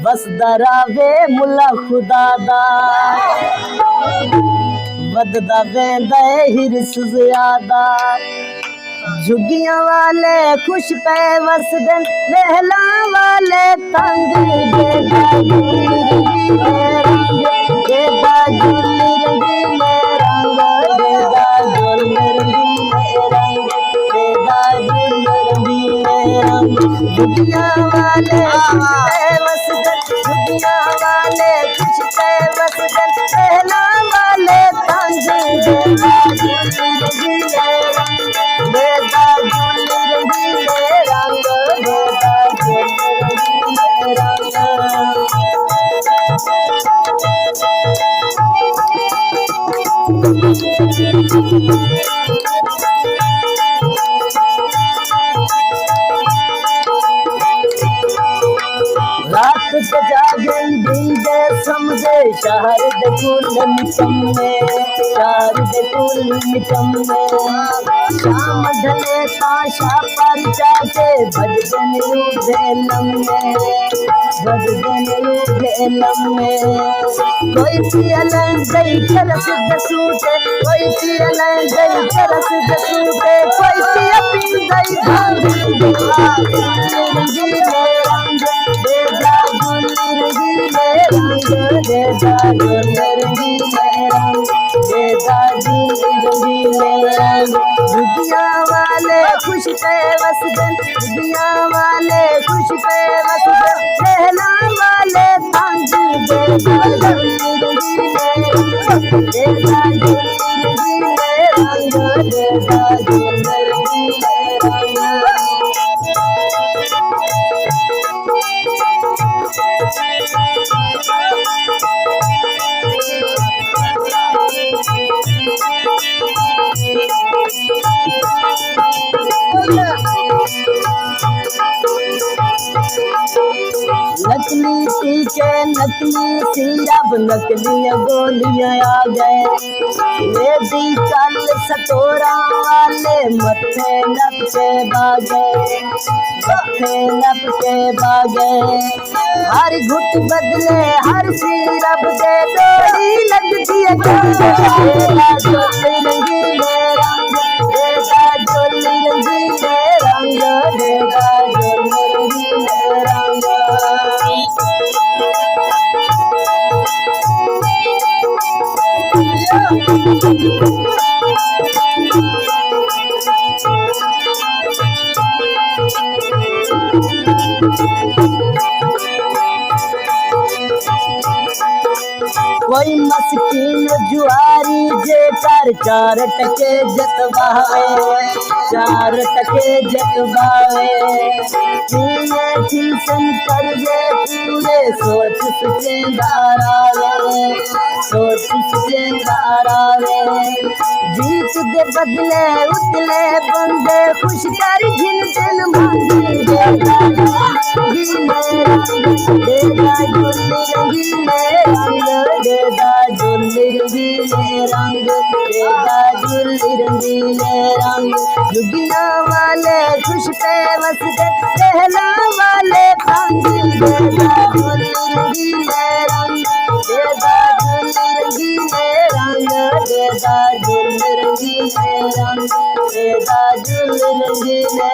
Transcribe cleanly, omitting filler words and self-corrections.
बस दरावे मुला खुदा दा वददा वेंदा हिरस ज़्यादा झुगियां वाले खुश पे वसदन महला वाले तंग देदा जुल्ली रंगीले रंग देदा जुल्ली रंगीले रंग झुगियां वाले झुगियां वाले खुश पे वसदन महला वाले तंग देदा जुल्ली देदा जुल्ली रंग देदा जुल्ली रंग रात के जागे दिन दे समझे शहर दे कुल मिटमे शहर दे कुल मिटमे शाम ढले ताशा पर जाके भजन रूठे लम्हे कोई पियलन गई चरस दसूटे कोई पियलन गई चरस दसूटे कोई पिया पी गई भांग रंगीले रंग देदा जुल्ली रंगीले रंग देदा जुल्ली रंगीले रंग देदा जुल्ली रंगीले रंग झुगियां वाले खुश पे वसदन झुगियां वाले खुश पे वसदन महला वाले तंग देदा जुल्ली रंगीले रंग देदा जुल्ली रंगीले रंग देदा जुल्ली रंगीले रंग नकली टीके नकली सिरप नकली गोलियां आ गए मेडिकल स्टोरा वाले मत्थे नपके भागे हर घुट बदले हर सिरप दे डोरी लगती है देदा जुल्ली रंगीले रंग देदा जुल्ली रंगीले रंग देदा जुल्ली रंगीले रंग कोई मस्कीन जुआरी जे कर 4 टके जतवावे 4 टके जतवावे ट्यूशन कर जे पूरे सोच सुचेंदारावे जीत दे बदले उतले बंदे खुश कर जिन दिल मांगी देदा जुल्ली रंगीले रंग देदा जुल्ली रंगीले रंग देदा जुल्ली रंगीले रंग झुगियां वाले खुश पे वसदन महला वाले तंग देदा जुल्ली रंगीले रंग देदा जुल्ली रंगीले रंग देदा जुल्ली रंगीले रंग देदा जुल्ली रंगीले